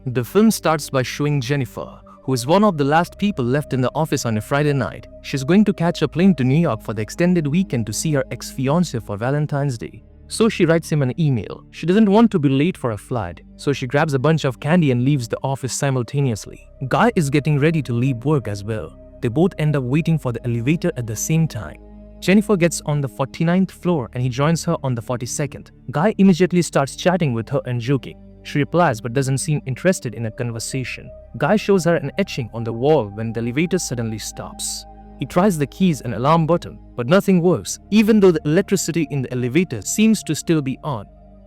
The film starts by showing Jennifer, who is one of the last people left in the office on a Friday night. She's going to catch a plane to New York for the extended weekend to see her ex-fiancé for Valentine's Day. So she writes him an email. She doesn't want to be late for a flight, so she grabs a bunch of candy and leaves the office simultaneously. Guy is getting ready to leave work as well. They both end up waiting for the elevator at the same time. Jennifer gets on the 49th floor and he joins her on the 42nd. Guy immediately starts chatting with her and joking. She replies but doesn't seem interested in a conversation. Guy shows her an etching on the wall when the elevator suddenly stops. He tries the keys and alarm button, but nothing works, even though the electricity in the elevator seems to still be on.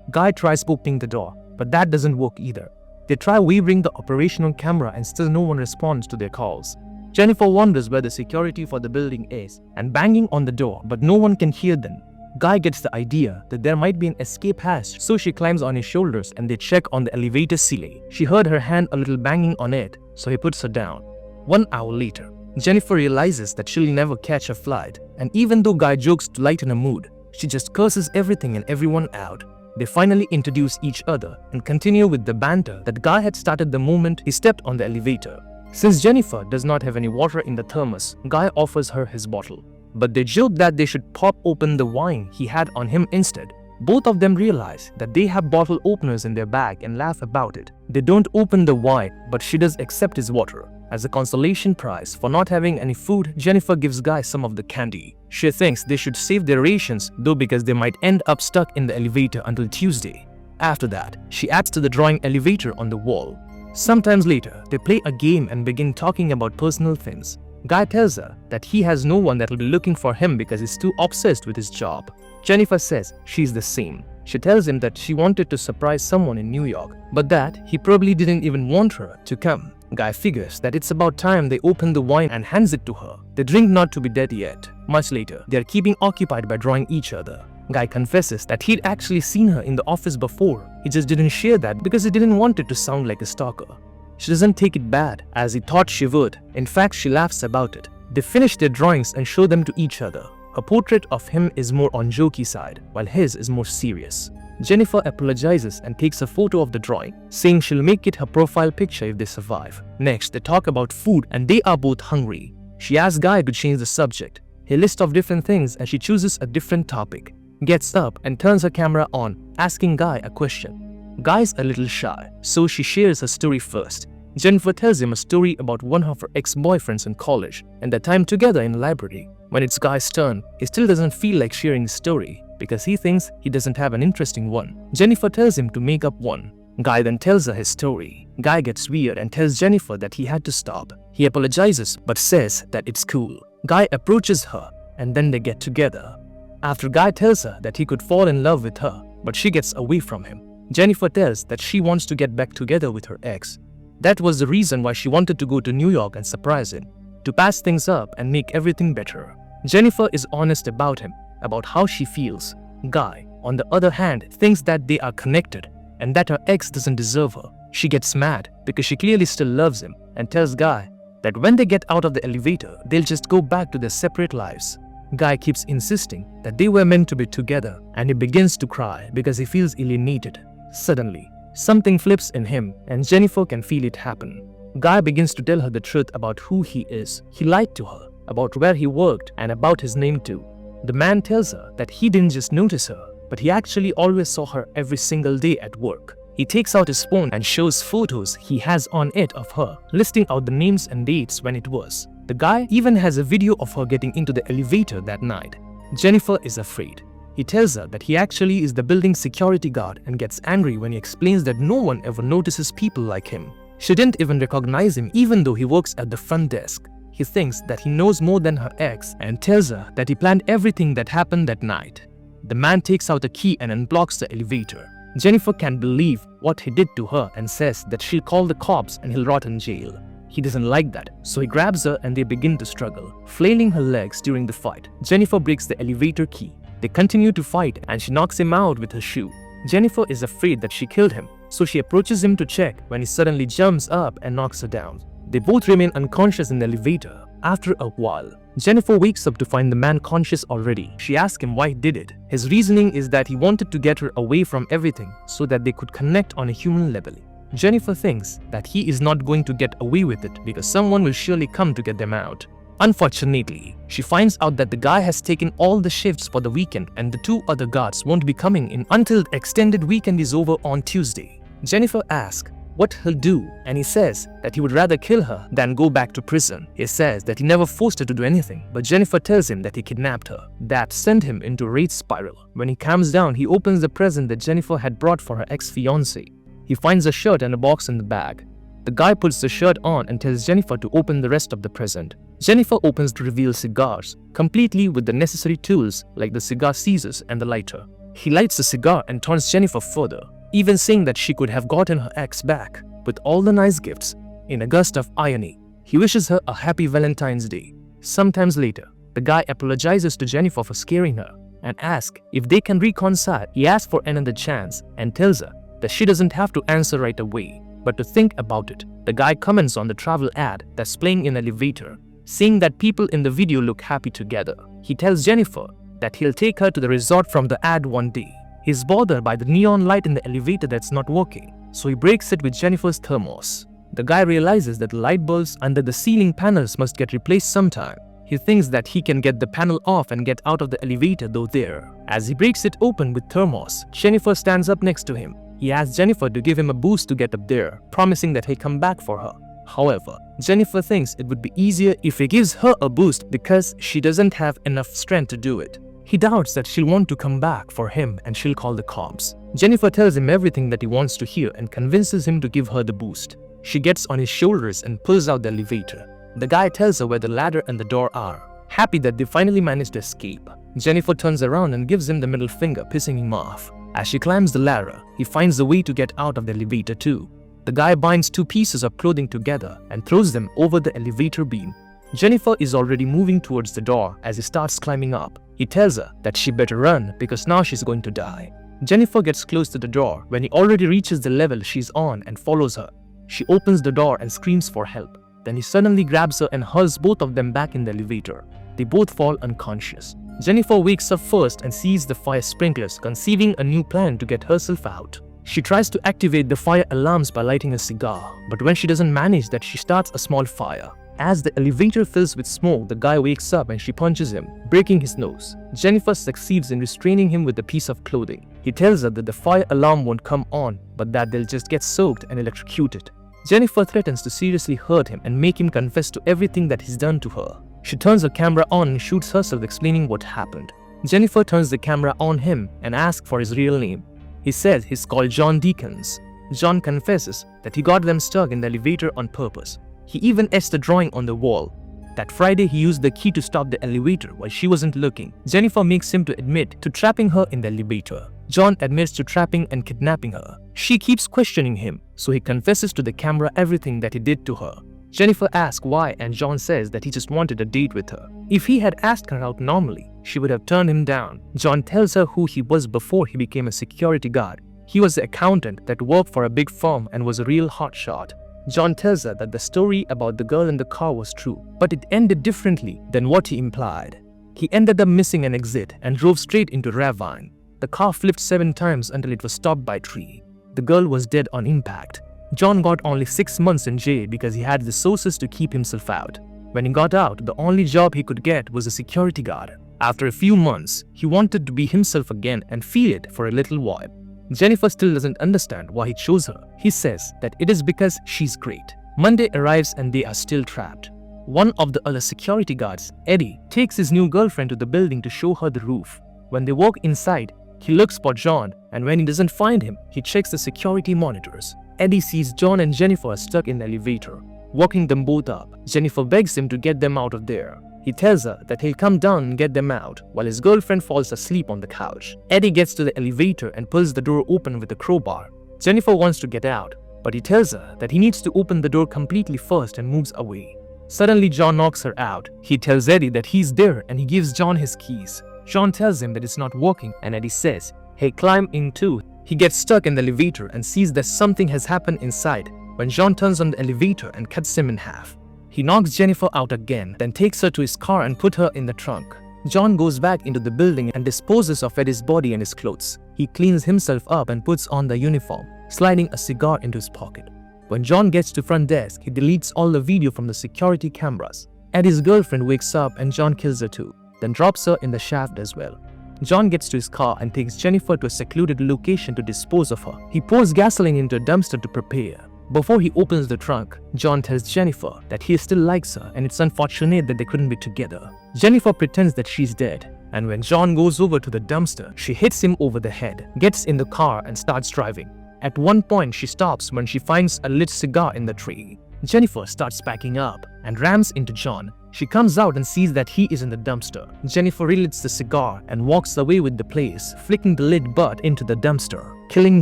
Guy tries opening the door, but that doesn't work either. They try wavering the operational camera and still no one responds to their calls. Jennifer wonders where the security for the building is and banging on the door, but no one can hear them. Guy gets the idea that there might be an escape hatch, so she climbs on his shoulders and they check on the elevator ceiling. She heard her hand a little banging on it, so he puts her down. 1 hour later, Jennifer realizes that she'll never catch a flight, and even though Guy jokes to lighten her mood, she just curses everything and everyone out. They finally introduce each other and continue with the banter that Guy had started the moment he stepped on the elevator. Since Jennifer does not have any water in the thermos, Guy offers her his bottle. But they joke that they should pop open the wine he had on him instead. Both of them realize that they have bottle openers in their bag and laugh about it. They don't open the wine, but she does accept his water. As a consolation prize for not having any food, Jennifer gives Guy some of the candy. She thinks they should save their rations, though, because they might end up stuck in the elevator until Tuesday. After that, she adds to the drawing elevator on the wall. Sometimes later, they play a game and begin talking about personal things. Guy tells her that he has no one that will be looking for him because he's too obsessed with his job. Jennifer says she's the same. She tells him that she wanted to surprise someone in New York, but that he probably didn't even want her to come. Guy figures that it's about time they open the wine and hands it to her. They drink not to be dead yet. Much later, they are keeping occupied by drawing each other. Guy confesses that he'd actually seen her in the office before. He just didn't share that because he didn't want it to sound like a stalker. She doesn't take it bad, as he thought she would. In fact, she laughs about it. They finish their drawings and show them to each other. Her portrait of him is more on jokey side, while his is more serious. Jennifer apologizes and takes a photo of the drawing, saying she'll make it her profile picture if they survive. Next, they talk about food and they are both hungry. She asks Guy to change the subject. He lists off different things and she chooses a different topic. Gets up and turns her camera on, asking Guy a question. Guy's a little shy, so she shares her story first. Jennifer tells him a story about one of her ex-boyfriends in college and their time together in the library. When it's Guy's turn, he still doesn't feel like sharing his story because he thinks he doesn't have an interesting one. Jennifer tells him to make up one. Guy then tells her his story. Guy gets weird and tells Jennifer that he had to stop. He apologizes but says that it's cool. Guy approaches her and then they get together. After Guy tells her that he could fall in love with her, but she gets away from him. Jennifer tells that she wants to get back together with her ex. That was the reason why she wanted to go to New York and surprise him, to patch things up and make everything better. Jennifer is honest about him, about how she feels. Guy, on the other hand, thinks that they are connected and that her ex doesn't deserve her. She gets mad because she clearly still loves him and tells Guy that when they get out of the elevator, they'll just go back to their separate lives. Guy keeps insisting that they were meant to be together and he begins to cry because he feels alienated. Suddenly, something flips in him and Jennifer can feel it happen. Guy begins to tell her the truth about who he is. He lied to her about where he worked and about his name too. The man tells her that he didn't just notice her, but he actually always saw her every single day at work. He takes out his phone and shows photos he has on it of her, listing out the names and dates when it was. The guy even has a video of her getting into the elevator that night. Jennifer is afraid. He tells her that he actually is the building's security guard and gets angry when he explains that no one ever notices people like him. She didn't even recognize him even though he works at the front desk. He thinks that he knows more than her ex and tells her that he planned everything that happened that night. The man takes out a key and unblocks the elevator. Jennifer can't believe what he did to her and says that she'll call the cops and he'll rot in jail. He doesn't like that, so he grabs her and they begin to struggle, flailing her legs during the fight. Jennifer breaks the elevator key. They continue to fight and she knocks him out with her shoe. Jennifer is afraid that she killed him, so she approaches him to check when he suddenly jumps up and knocks her down. They both remain unconscious in the elevator. After a while, Jennifer wakes up to find the man conscious already. She asks him why he did it. His reasoning is that he wanted to get her away from everything so that they could connect on a human level. Jennifer thinks that he is not going to get away with it because someone will surely come to get them out. Unfortunately, she finds out that the guy has taken all the shifts for the weekend and the 2 other guards won't be coming in until the extended weekend is over on Tuesday. Jennifer asks what he'll do, and he says that he would rather kill her than go back to prison. He says that he never forced her to do anything, but Jennifer tells him that he kidnapped her. That sent him into a rage spiral. When he calms down, he opens the present that Jennifer had brought for her ex-fiancé. He finds a shirt and a box in the bag. The guy puts the shirt on and tells Jennifer to open the rest of the present. Jennifer opens to reveal cigars, completely with the necessary tools like the cigar scissors and the lighter. He lights the cigar and taunts Jennifer further, even saying that she could have gotten her ex back with all the nice gifts. In a gust of irony, he wishes her a happy Valentine's Day. Sometimes later, the guy apologizes to Jennifer for scaring her and asks if they can reconcile. He asks for another chance and tells her that she doesn't have to answer right away, but to think about it. The guy comments on the travel ad that's playing in an elevator, saying that people in the video look happy together. He tells Jennifer that he'll take her to the resort from the ad one day. He's bothered by the neon light in the elevator that's not working, so he breaks it with Jennifer's thermos. The guy realizes that the light bulbs under the ceiling panels must get replaced sometime. He thinks that he can get the panel off and get out of the elevator though there. As he breaks it open with thermos, Jennifer stands up next to him. He asks Jennifer to give him a boost to get up there, promising that he'll come back for her. However, Jennifer thinks it would be easier if he gives her a boost because she doesn't have enough strength to do it. He doubts that she'll want to come back for him and she'll call the cops. Jennifer tells him everything that he wants to hear and convinces him to give her the boost. She gets on his shoulders and pulls out the elevator. The guy tells her where the ladder and the door are. Happy that they finally managed to escape, Jennifer turns around and gives him the middle finger, pissing him off. As she climbs the ladder, he finds a way to get out of the elevator too. The guy binds 2 pieces of clothing together and throws them over the elevator beam. Jennifer is already moving towards the door as he starts climbing up. He tells her that she better run because now she's going to die. Jennifer gets close to the door when he already reaches the level she's on and follows her. She opens the door and screams for help. Then he suddenly grabs her and hurls both of them back in the elevator. They both fall unconscious. Jennifer wakes up first and sees the fire sprinklers, conceiving a new plan to get herself out. She tries to activate the fire alarms by lighting a cigar, but when she doesn't manage that, she starts a small fire. As the elevator fills with smoke, the guy wakes up and she punches him, breaking his nose. Jennifer succeeds in restraining him with a piece of clothing. He tells her that the fire alarm won't come on, but that they'll just get soaked and electrocuted. Jennifer threatens to seriously hurt him and make him confess to everything that he's done to her. She turns her camera on and shoots herself, explaining what happened. Jennifer turns the camera on him and asks for his real name. He says he's called John Deacons. John confesses that he got them stuck in the elevator on purpose. He even etched a drawing on the wall. That Friday he used the key to stop the elevator while she wasn't looking. Jennifer makes him to admit to trapping her in the elevator. John admits to trapping and kidnapping her. She keeps questioning him, so he confesses to the camera everything that he did to her. Jennifer asks why, and John says that he just wanted a date with her. If he had asked her out normally, she would have turned him down. John tells her who he was before he became a security guard. He was the accountant that worked for a big firm and was a real hotshot. John tells her that the story about the girl in the car was true, but it ended differently than what he implied. He ended up missing an exit and drove straight into ravine. The car flipped 7 times until it was stopped by a tree. The girl was dead on impact. John got only 6 months in jail because he had the resources to keep himself out. When he got out, the only job he could get was a security guard. After a few months, he wanted to be himself again and feel it for a little while. Jennifer still doesn't understand why he chose her. He says that it is because she's great. Monday arrives and they are still trapped. One of the other security guards, Eddie, takes his new girlfriend to the building to show her the roof. When they walk inside, he looks for John, and when he doesn't find him, he checks the security monitors. Eddie sees John and Jennifer stuck in the elevator, walking them both up. Jennifer begs him to get them out of there. He tells her that he'll come down and get them out, while his girlfriend falls asleep on the couch. Eddie gets to the elevator and pulls the door open with a crowbar. Jennifer wants to get out, but he tells her that he needs to open the door completely first and moves away. Suddenly, John knocks her out. He tells Eddie that he's there and he gives John his keys. John tells him that it's not working, and Eddie says, "Hey, climb in too." He gets stuck in the elevator and sees that something has happened inside when John turns on the elevator and cuts him in half. He knocks Jennifer out again, then takes her to his car and put her in the trunk. John goes back into the building and disposes of Eddie's body and his clothes. He cleans himself up and puts on the uniform. sliding a cigar into his pocket. When John gets to front desk, he deletes all the video from the security cameras. Eddie's girlfriend wakes up and John kills her too, then drops her in the shaft as well. John gets to his car and takes Jennifer to a secluded location to dispose of her. He pours gasoline into a dumpster to prepare. Before he opens the trunk, John tells Jennifer that he still likes her and it's unfortunate that they couldn't be together. Jennifer pretends that she's dead, and when John goes over to the dumpster, she hits him over the head, gets in the car and starts driving. At one point, she stops when she finds a lit cigar in the tree. Jennifer starts packing up and rams into John. She comes out and sees that he is in the dumpster. Jennifer relights the cigar and walks away with the place, flicking the lit butt into the dumpster, killing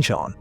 John.